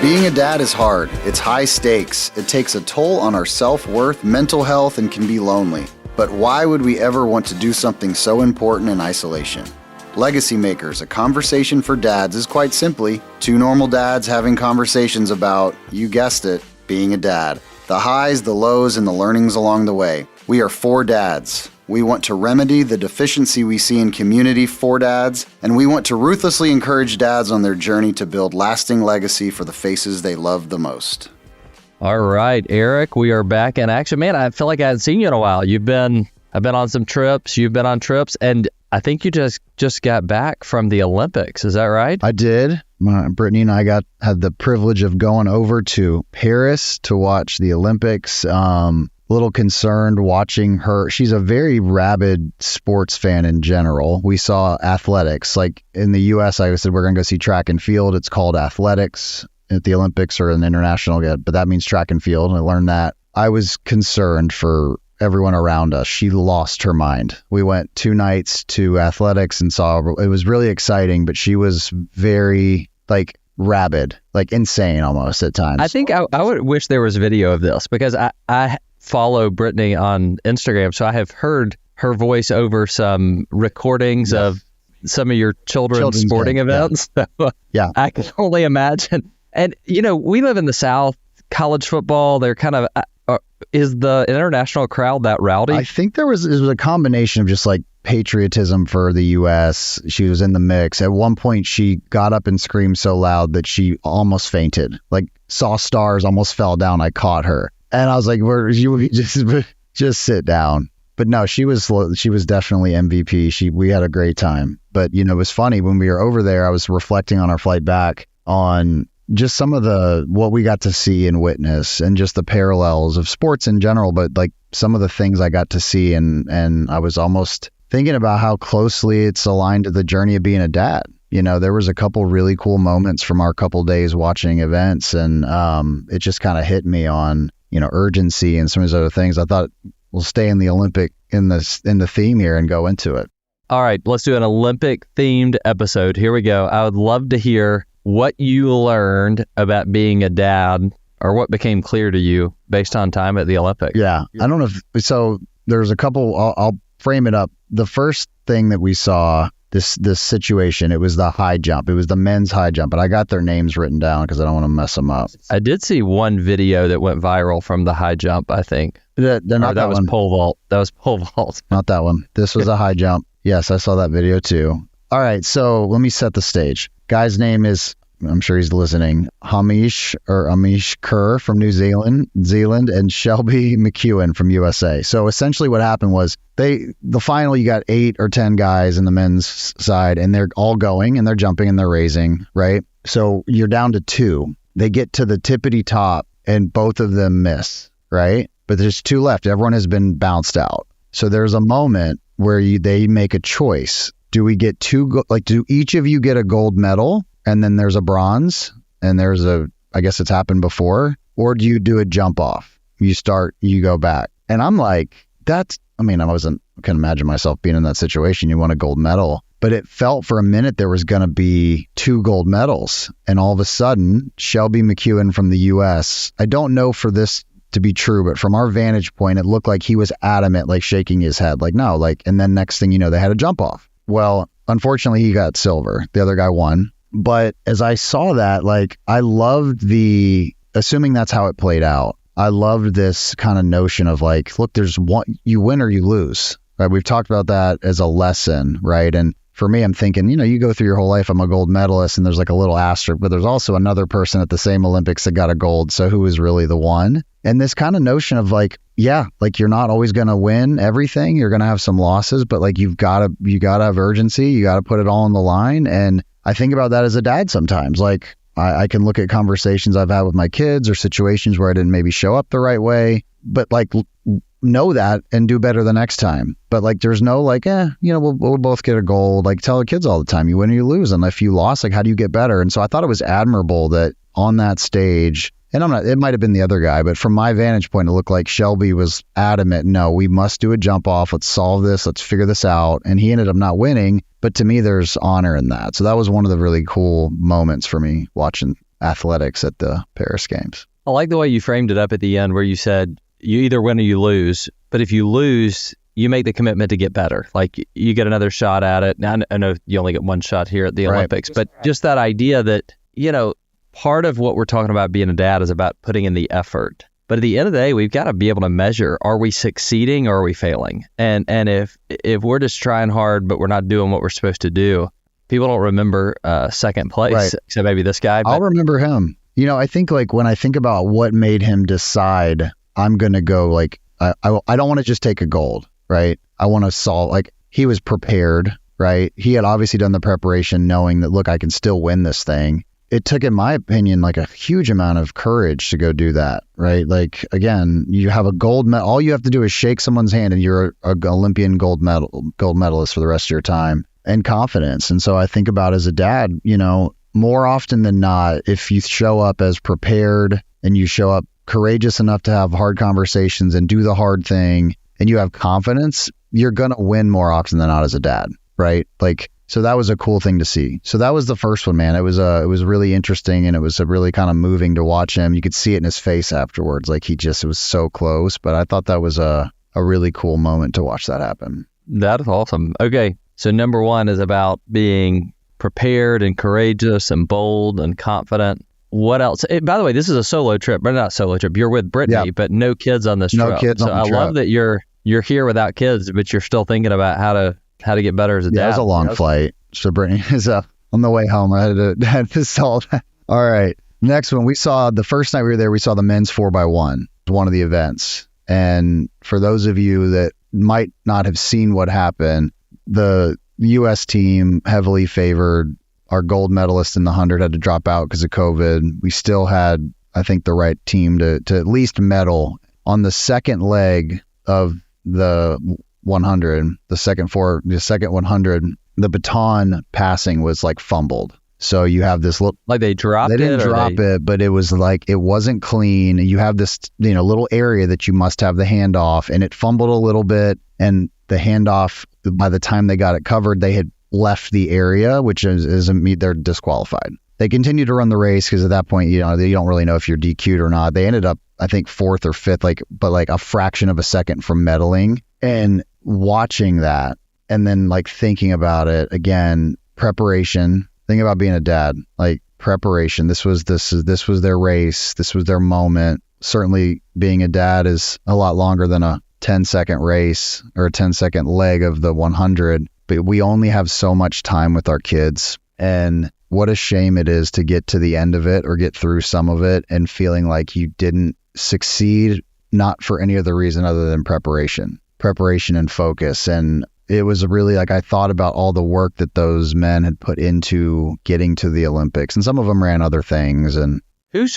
Being a dad is hard. It's high stakes. It takes a toll on our self-worth, mental health, and can be lonely. But why would we ever want to do something so important in isolation? Legacy Makers, a conversation for dads, is quite simply two normal dads having conversations about, you guessed it, being a dad. The highs, the lows, and the learnings along the way. We are four dads. We want to remedy the deficiency we see in community for dads, and we want to ruthlessly encourage dads on their journey to build lasting legacy for the faces they love the most. All right, Eric, we are back in action. Man, I feel like I hadn't seen you in a while. I've been on some trips, you've been on trips, and I think you just got back from the Olympics. Is that right? I did. Brittany and I had the privilege of going over to Paris to watch the Olympics. A little concerned watching her. She's a very rabid sports fan in general. We saw athletics. Like in the U.S., I said we're going to go see track and field. It's called athletics at the Olympics or an international, but that means track and field. And I learned that. I was concerned for everyone around us. She lost her mind. We went 2 nights to athletics and it was really exciting, but she was very rabid, insane almost at times. I think I would wish there was video of this because I follow Brittany on Instagram, so I have heard her voice over some recordings of some of your children's sporting events. So yeah, I can only imagine. And we live in the South. College football, they're kind of is the international crowd that rowdy? I think it was a combination of just patriotism for the U.S. She was in the mix. At one point, she got up and screamed so loud that she almost fainted. Saw stars, almost fell down. I caught her. And I was like, you just sit down. But no, she was definitely MVP. We had a great time. But, it was funny when we were over there, I was reflecting on our flight back on just some of what we got to see and witness and just the parallels of sports in general. But some of the things I got to see and I was almost thinking about how closely it's aligned to the journey of being a dad. There was a couple really cool moments from our couple days watching events and it just kind of hit me on urgency and some of those other things. I thought we'll stay in the Olympic in the theme here and go into it. All right, let's do an Olympic themed episode. Here we go. I would love to hear what you learned about being a dad or what became clear to you based on time at the Olympics. Yeah, I don't know. So there's a couple, I'll frame it up. The first thing that we saw this situation, it was the high jump. It was the men's high jump, but I got their names written down because I don't want to mess them up. I did see one video that went viral from the high jump, I think. That was pole vault. That was pole vault. Not that one. This was a high jump. Yes, I saw that video too. All right, so let me set the stage. Guy's name is, I'm sure he's listening, Amish Kerr from New Zealand, and Shelby McEwen from USA. So essentially what happened was the final, you got 8 or 10 guys in the men's side and they're all going and they're jumping and they're raising, right? So you're down to 2. They get to the tippity top and both of them miss, right? But there's 2 left. Everyone has been bounced out. So there's a moment where they make a choice. Do we get 2, do each of you get a gold medal? And then there's a bronze and I guess it's happened before, or do you do a jump off? You go back. And I'm like, I couldn't imagine myself being in that situation. You want a gold medal, but it felt for a minute there was going to be 2 gold medals. And all of a sudden, Shelby McEwen from the US, I don't know for this to be true, but from our vantage point, it looked like he was adamant, shaking his head, no, and then next thing you know, they had a jump off. Well, unfortunately, he got silver. The other guy won. But as I saw that, I loved assuming that's how it played out, I loved this kind of notion of look, there's one, you win or you lose, right? We've talked about that as a lesson, right? And for me, I'm thinking, you go through your whole life, I'm a gold medalist and there's a little asterisk, but there's also another person at the same Olympics that got a gold. So who is really the one? And this kind of notion of you're not always going to win everything. You're going to have some losses, but you got to have urgency. You got to put it all on the line. And I think about that as a dad sometimes. I can look at conversations I've had with my kids or situations where I didn't maybe show up the right way, but know that and do better the next time. But there's no we'll both get a gold. Tell the kids all the time, you win or you lose. And if you lost, how do you get better? And so I thought it was admirable that on that stage, and it might have been the other guy, but from my vantage point, it looked like Shelby was adamant, no, we must do a jump off. Let's solve this. Let's figure this out. And he ended up not winning. But to me, there's honor in that. So that was one of the really cool moments for me watching athletics at the Paris Games. I like the way you framed it up at the end where you said you either win or you lose. But if you lose, you make the commitment to get better. Like you get another shot at it. Now, I know you only get one shot here at the Olympics, but just that idea that, part of what we're talking about being a dad is about putting in the effort. But at the end of the day, we've got to be able to measure, are we succeeding or are we failing? And if we're just trying hard, but we're not doing what we're supposed to do, people don't remember second place, except maybe this guy. I'll remember him. I think like when I think about what made him decide I'm going to go, like, I don't want to just take a gold, right? I want to solve, like, he was prepared, right? He had obviously done the preparation knowing that, look, I can still win this thing. It took, in my opinion, like a huge amount of courage to go do that, right? Like, again, you have a gold medal. All you have to do is shake someone's hand and you're an Olympian gold medalist for the rest of your time, and confidence. And so I think about as a dad, more often than not, if you show up as prepared and you show up courageous enough to have hard conversations and do the hard thing and you have confidence, you're going to win more often than not as a dad, right? Like, so that was a cool thing to see. So that was the first one, man. It was really interesting, and it was really kind of moving to watch him. You could see it in his face afterwards. Like it was so close, but I thought that was a really cool moment to watch that happen. That's awesome. Okay. So number one is about being prepared and courageous and bold and confident. What else? By the way, this is a solo trip, but not solo trip. You're with Brittany, but no kids on this trip. No kids on the trip. I love that you're here without kids, but you're still thinking about how to get better as a dad. Yeah, it was a long flight. So Brittany is on the way home. I had to solve that. All right. Next one, the first night we were there, we saw the men's 4x1, one of the events. And for those of you that might not have seen what happened, the U.S. team, heavily favored, our gold medalist in the 100 had to drop out because of COVID. We still had, I think, the right team to at least medal. On the second leg of the 100, the second 100, the baton passing was like fumbled. So you have this little, like they dropped it. They didn't drop it, but it was like, it wasn't clean. You have this, little area that you must have the handoff, and it fumbled a little bit. And the handoff, by the time they got it covered, they had left the area, which they're disqualified. They continued to run the race because at that point, they don't really know if you're DQ'd or not. They ended up, I think, 4th or 5th, but a fraction of a second from medaling. And watching that, and then thinking about it again, preparation, thinking about being a dad, preparation. This was their race. This was their moment. Certainly being a dad is a lot longer than a 10-second race or a 10-second leg of the 100, but we only have so much time with our kids. And what a shame it is to get to the end of it or get through some of it and feeling like you didn't succeed, not for any other reason other than preparation and focus. And it was really I thought about all the work that those men had put into getting to the Olympics, and some of them ran other things. And whose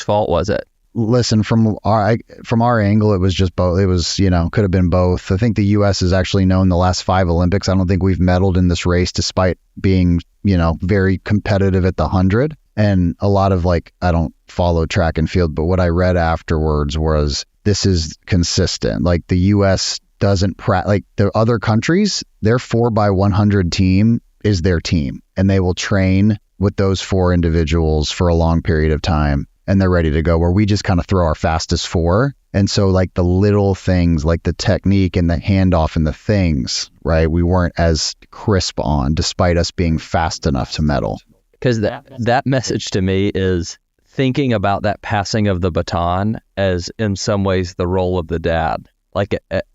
fault was it? Listen, from our angle, it was just both. It was, could have been both. I think the U.S. has actually known the last 5 Olympics. I don't think we've medaled in this race despite being, very competitive at the 100. And a lot of I don't follow track and field, but what I read afterwards was this is consistent. The U.S. doesn't the other countries, their 4x100 team is their team, and they will train with those 4 individuals for a long period of time, and they're ready to go, where we just kind of throw our fastest 4. And so the little things, the technique and the handoff and the things, right, we weren't as crisp on, despite us being fast enough to medal. Because that message to me is thinking about that passing of the baton as in some ways the role of the dad.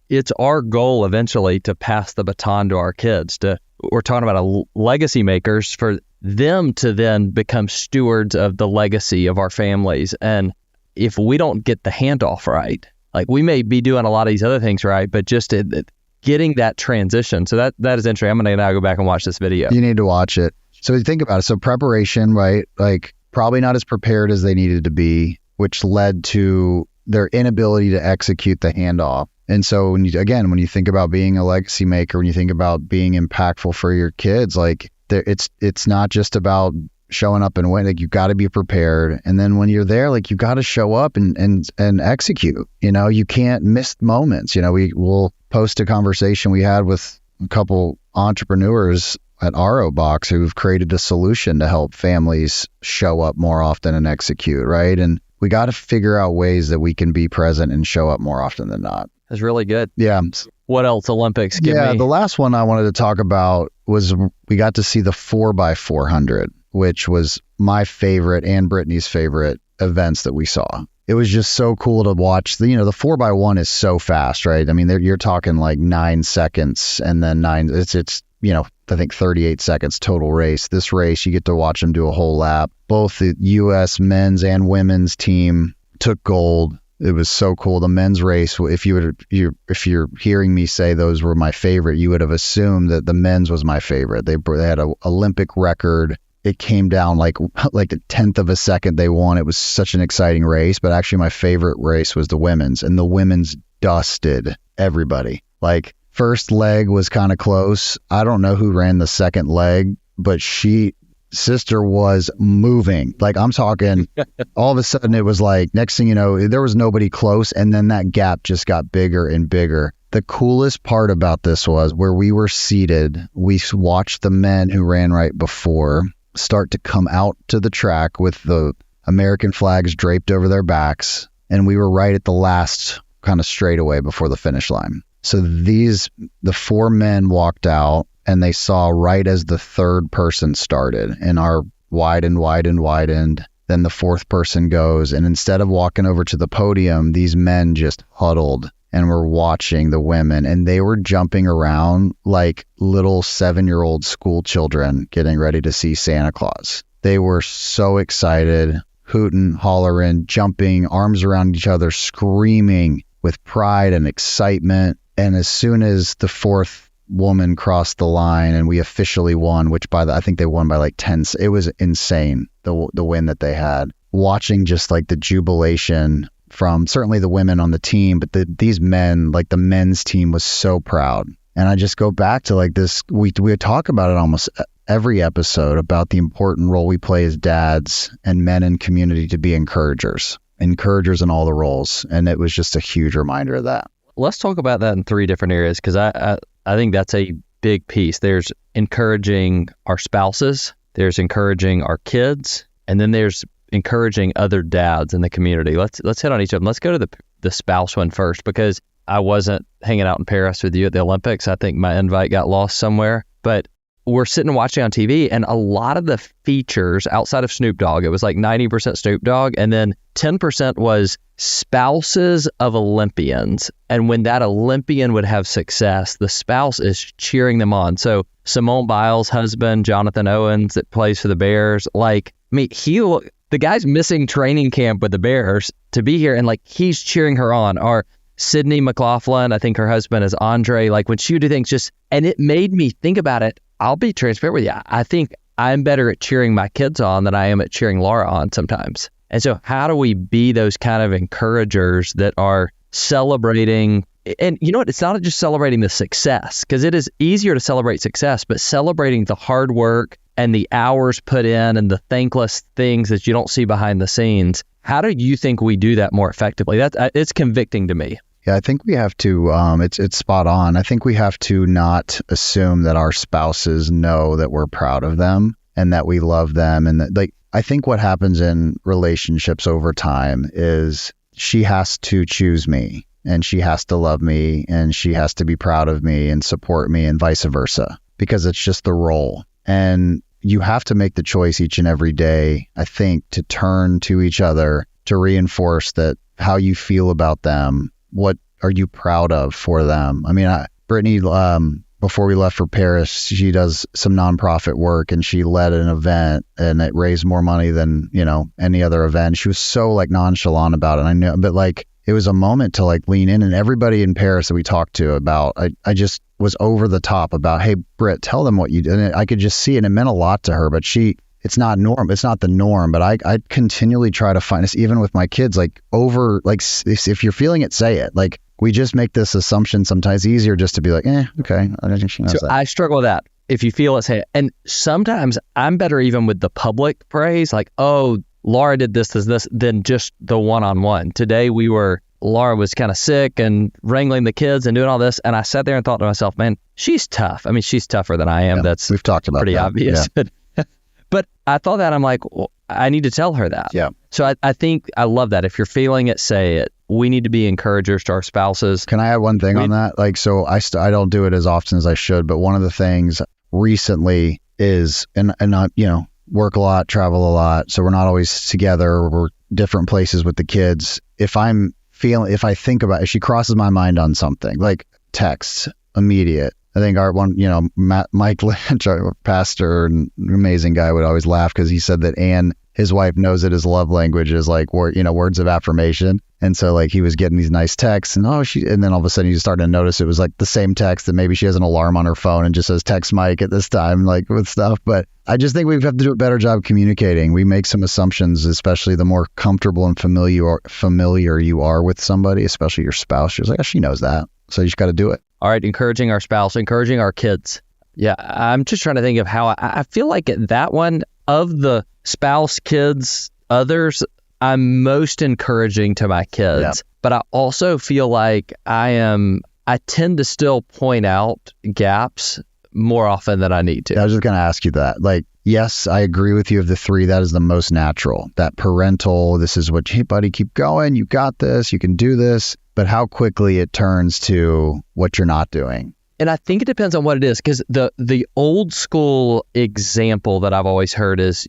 It's our goal eventually to pass the baton to our kids. We're talking about legacy makers, for them to then become stewards of the legacy of our families. And if we don't get the handoff right, we may be doing a lot of these other things right, but just getting that transition. So that is interesting. I'm going to now go back and watch this video. You need to watch it. So you think about it. So preparation, right? Probably not as prepared as they needed to be, which led to their inability to execute the handoff. And so when you think about being a legacy maker, when you think about being impactful for your kids, it's not just about showing up and winning. You got to be prepared. And then when you're there, you got to show up and execute. You can't miss moments. We'll post a conversation we had with a couple entrepreneurs at RO Box who've created a solution to help families show up more often and execute, right? And we got to figure out ways that we can be present and show up more often than not. That's really good. Yeah. What else? Olympics? Give me. The last one I wanted to talk about was we got to see the 4x400, which was my favorite and Brittany's favorite events that we saw. It was just so cool to watch. The 4x1 is so fast, right? I mean, you're talking like 9 seconds and then it's I think 38 seconds total race. This race, you get to watch them do a whole lap. Both the U.S. men's and women's team took gold. It was so cool. The men's race, if you're hearing me say those were my favorite, you would have assumed that the men's was my favorite. They had an Olympic record. It came down like a tenth of a second they won. It was such an exciting race, but actually my favorite race was the women's, and the women's dusted everybody. Like, first leg was kind of close. I don't know who ran the second leg, but sister was moving. Like, I'm talking, all of a sudden it was like, next thing you know, there was nobody close, and then that gap just got bigger and bigger. The coolest part about this was where we were seated, we watched the men who ran right before start to come out to the track with the American flags draped over their backs, and we were right at the last kind of straightaway before the finish line. So the 4 men walked out, and they saw right as the third person started, and our widened. Then the fourth person goes, and instead of walking over to the podium, these men just huddled and were watching the women, and they were jumping around like little 7-year-old school children getting ready to see Santa Claus. They were so excited, hooting, hollering, jumping, arms around each other, screaming with pride and excitement. And as soon as the fourth woman crossed the line and we officially won, which I think they won by like 10, it was insane, the win that they had. Watching just like the jubilation from certainly the women on the team, but these men, like the men's team was so proud. And I just go back to like this, we talk about it almost every episode about the important role we play as dads and men in community to be encouragers in all the roles. And it was just a huge reminder of that. Let's talk about that in 3 different areas, because I think that's a big piece. There's encouraging our spouses, there's encouraging our kids, and then there's encouraging other dads in the community. Let's hit on each of them. Let's go to the spouse one first, because I wasn't hanging out in Paris with you at the Olympics. I think my invite got lost somewhere, but we're sitting watching on TV, and a lot of the features outside of Snoop Dogg, it was like 90% Snoop Dogg, and then 10% was spouses of Olympians. And when that Olympian would have success, the spouse is cheering them on. So Simone Biles' husband, Jonathan Owens, that plays for the Bears, like, I mean, the guy's missing training camp with the Bears to be here, and like he's cheering her on. Or Sydney McLaughlin, I think her husband is Andre, like when she would do things and it made me think about it. I'll be transparent with you. I think I'm better at cheering my kids on than I am at cheering Laura on sometimes. And so how do we be those kind of encouragers that are celebrating? And you know what? It's not just celebrating the success, because it is easier to celebrate success, but celebrating the hard work and the hours put in and the thankless things that you don't see behind the scenes. How do you think we do that more effectively? It's convicting to me. Yeah, I think we have to, it's spot on. I think we have to not assume that our spouses know that we're proud of them and that we love them. And that, like, I think what happens in relationships over time is she has to choose me, and she has to love me, and she has to be proud of me and support me, and vice versa, because it's just the role. And you have to make the choice each and every day, I think, to turn to each other to reinforce that how you feel about them. What are you proud of for them? I mean, Brittany, before we left for Paris, she does some nonprofit work, and she led an event, and it raised more money than, any other event. She was so like nonchalant about it. I know, but like it was a moment to like lean in, and everybody in Paris that we talked to about, I just was over the top about, hey, Britt, tell them what you did. And I could just see it, and it meant a lot to her, but it's not the norm, but I continually try to find this, even with my kids, like if you're feeling it, say it. Like, we just make this assumption sometimes easier just to be like, okay. I think she knows that. I struggle with that. If you feel it, say it. And sometimes I'm better even with the public praise, like, oh, Laura did this, than just the one-on-one. Today we were Laura was kind of sick and wrangling the kids and doing all this. And I sat there and thought to myself, man, she's tough. I mean, she's tougher than I am. That's we've talked about pretty that. obvious. Yeah. But I thought that, I'm like, well, I need to tell her that. Yeah. So I think I love that. If you're feeling it, say it. We need to be encouragers to our spouses. Can I add one thing on that? Like, so I don't do it as often as I should, but one of the things recently is, and I, work a lot, travel a lot. So we're not always together. We're different places with the kids. If I think about, if she crosses my mind on something, like text, immediate. I think our one, Mike Lynch, our pastor, and amazing guy, would always laugh because he said that his wife knows that his love language is like words of affirmation. And so like he was getting these nice texts and then all of a sudden you started to notice it was like the same text that maybe she has an alarm on her phone and just says text Mike at this time, like with stuff. But I just think we have to do a better job communicating. We make some assumptions, especially the more comfortable and familiar you are with somebody, especially your spouse. You're like, oh, she knows that. So you just got to do it. All right. Encouraging our spouse, encouraging our kids. Yeah. I'm just trying to think of how I feel like that one of the spouse, kids, others, I'm most encouraging to my kids. Yeah. But I also feel like I tend to still point out gaps more often than I need to. I was just going to ask you that. Like, yes, I agree with you of the three. That is the most natural. That parental, this is what, hey, buddy, keep going. You got this. You can do this. But how quickly it turns to what you're not doing. And I think it depends on what it is, because the old school example that I've always heard is,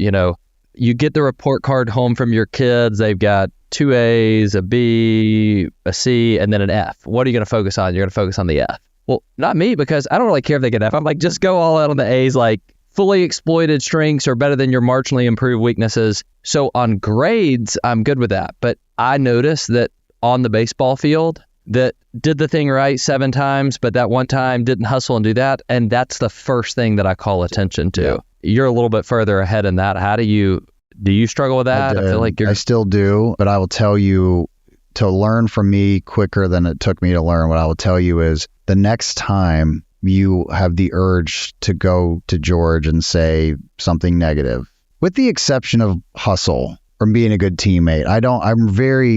you get the report card home from your kids. They've got 2 A's, a B, a C, and then an F. What are you going to focus on? You're going to focus on the F. Well, not me, because I don't really care if they get F. I'm like, just go all out on the A's, like fully exploited strengths are better than your marginally improved weaknesses. So on grades, I'm good with that. But I noticed that on the baseball field, that did the thing right 7 times, but that one time didn't hustle and do that. And that's the first thing that I call attention to. Yeah. You're a little bit further ahead in that. How do you struggle with that? I feel like I still do, but I will tell you, to learn from me quicker than it took me to learn, what I will tell you is the next time you have the urge to go to George and say something negative, with the exception of hustle or being a good teammate,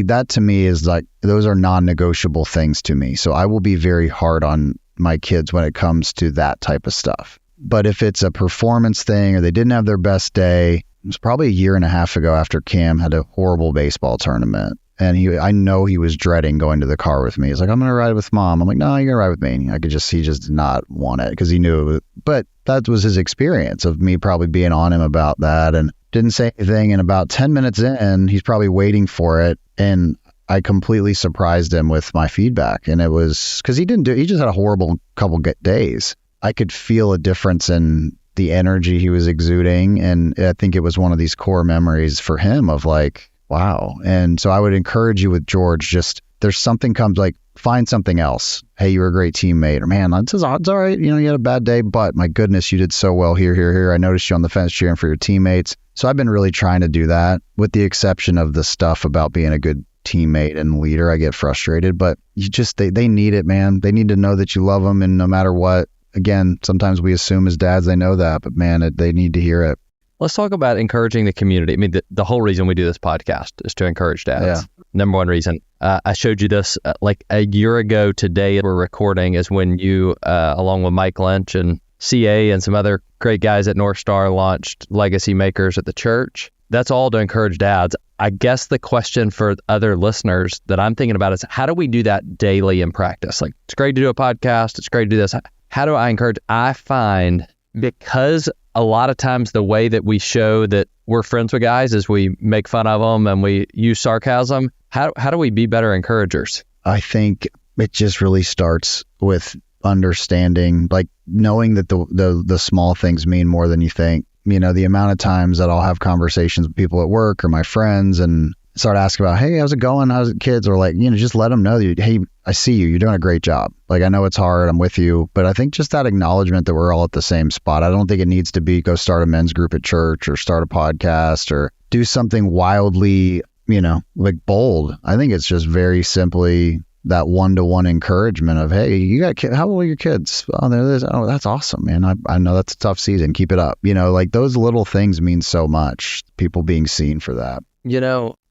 that to me is like, those are non-negotiable things to me. So I will be very hard on my kids when it comes to that type of stuff. But if it's a performance thing or they didn't have their best day, it was probably a year and a half ago after Cam had a horrible baseball tournament. And I know he was dreading going to the car with me. He's like, I'm going to ride with Mom. I'm like, no, you're going to ride with me. He just did not want it because he knew it. But that was his experience of me probably being on him about that, and didn't say anything. And about 10 minutes in, he's probably waiting for it. And I completely surprised him with my feedback. And it was because he just had a horrible couple days. I could feel a difference in the energy he was exuding. And I think it was one of these core memories for him of like, wow. And so I would encourage you with George, just there's something comes, like, find something else. Hey, you were a great teammate. Or, man, it's all right. You had a bad day, but my goodness, you did so well here. I noticed you on the fence cheering for your teammates. So I've been really trying to do that, with the exception of the stuff about being a good teammate and leader. I get frustrated, but they need it, man. They need to know that you love them, and no matter what. Again, sometimes we assume as dads they know that, but man, they need to hear it. Let's talk about encouraging the community. I mean, the whole reason we do this podcast is to encourage dads. Yeah. Number one reason. I showed you this like a year ago today. We're recording is when you, along with Mike Lynch and CA and some other great guys at North Star, launched Legacy Makers at the church. That's all to encourage dads. I guess the question for other listeners that I'm thinking about is, how do we do that daily in practice? Like, it's great to do a podcast. It's great to do this. How do I encourage? I find, because a lot of times the way that we show that we're friends with guys is we make fun of them and we use sarcasm. How do we be better encouragers? I think it just really starts with understanding, like knowing that the small things mean more than you think. The amount of times that I'll have conversations with people at work or my friends and start asking about, hey, how's it going? How's it, kids? Or like, just let them know that, hey, I see you. You're doing a great job. Like, I know it's hard. I'm with you. But I think just that acknowledgement that we're all at the same spot. I don't think it needs to be go start a men's group at church or start a podcast or do something wildly, like bold. I think it's just very simply that one-to-one encouragement of, hey, you got kids. How old are your kids? Oh, they're this. Oh, that's awesome, man. I know that's a tough season. Keep it up. Like those little things mean so much. People being seen for that.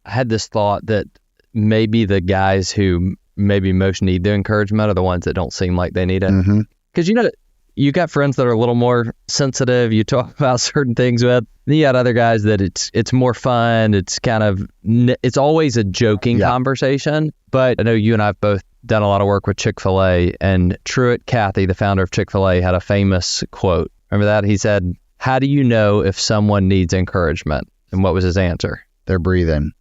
I had this thought that maybe the guys who maybe most need the encouragement are the ones that don't seem like they need it. Because, you got friends that are a little more sensitive. You talk about certain things with. Then you got other guys that it's more fun. It's kind of, it's always a joking conversation. But I know you and I have both done a lot of work with Chick-fil-A, and Truett Cathy, the founder of Chick-fil-A, had a famous quote. Remember that? He said, "How do you know if someone needs encouragement?" And what was his answer? They're breathing.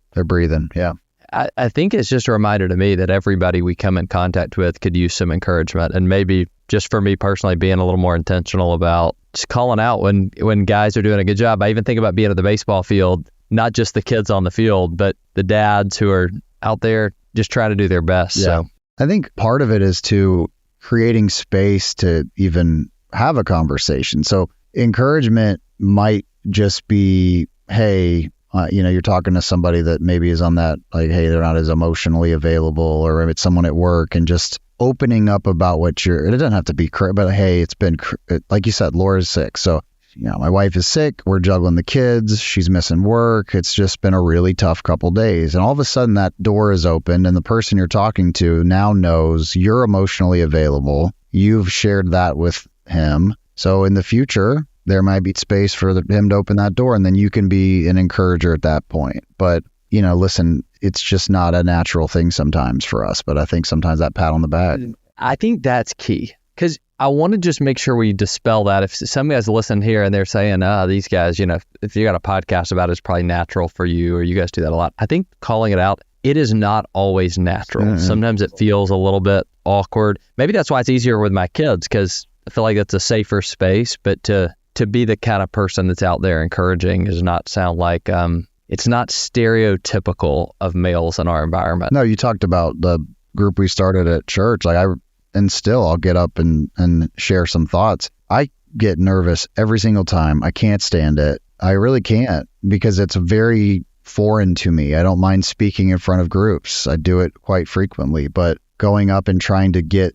Yeah. I think it's just a reminder to me that everybody we come in contact with could use some encouragement, and maybe just for me personally, being a little more intentional about just calling out when guys are doing a good job. I even think about being at the baseball field, not just the kids on the field, but the dads who are out there just trying to do their best. Yeah. So I think part of it is to creating space to even have a conversation. So encouragement might just be, hey, you're talking to somebody that maybe is on that, like, hey, they're not as emotionally available, or it's someone at work, and just opening up about it doesn't have to be, but hey, it's been, like you said, Laura's sick. So, my wife is sick. We're juggling the kids. She's missing work. It's just been a really tough couple days. And all of a sudden that door is opened, and the person you're talking to now knows you're emotionally available. You've shared that with him. So in the future, there might be space for him to open that door, and then you can be an encourager at that point. But, listen, it's just not a natural thing sometimes for us. But I think sometimes that pat on the back. I think that's key, because I want to just make sure we dispel that. If some guys listen here and they're saying, these guys, if you got a podcast about it, it's probably natural for you, or you guys do that a lot. I think calling it out, it is not always natural. Mm-hmm. Sometimes it feels a little bit awkward. Maybe that's why it's easier with my kids, because I feel like it's a safer space. But to be the kind of person that's out there encouraging does not sound like it's not stereotypical of males in our environment. No, you talked about the group we started at church. And still I'll get up and share some thoughts. I get nervous every single time. I can't stand it. I really can't, because it's very foreign to me. I don't mind speaking in front of groups. I do it quite frequently, but going up and trying to get,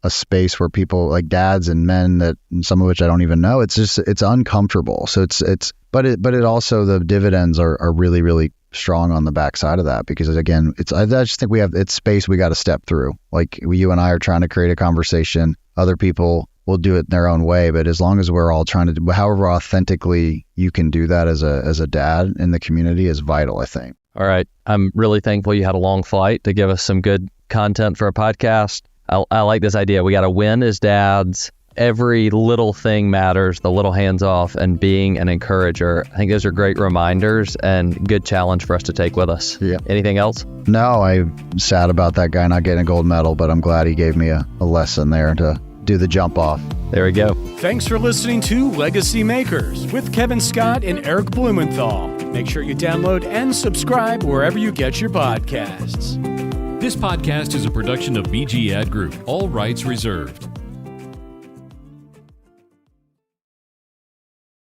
a space where people, like dads and men, that some of which I don't even know, it's uncomfortable. So but it also, the dividends are really, really strong on the backside of that, because again, I just think it's space we got to step through. Like you and I are trying to create a conversation. Other people will do it in their own way, but as long as we're all trying to do, however authentically you can do that as a dad in the community is vital, I think. All right. I'm really thankful you had a long flight to give us some good content for a podcast. I like this idea. We got to win as dads. Every little thing matters, the little hands off, and being an encourager. I think those are great reminders and good challenge for us to take with us. Yeah. Anything else? No, I'm sad about that guy not getting a gold medal, but I'm glad he gave me a lesson there to do the jump off. There we go. Thanks for listening to Legacy Makers with Kevin Scott and Eric Blumenthal. Make sure you download and subscribe wherever you get your podcasts. This podcast is a production of BG Ad Group. All rights reserved.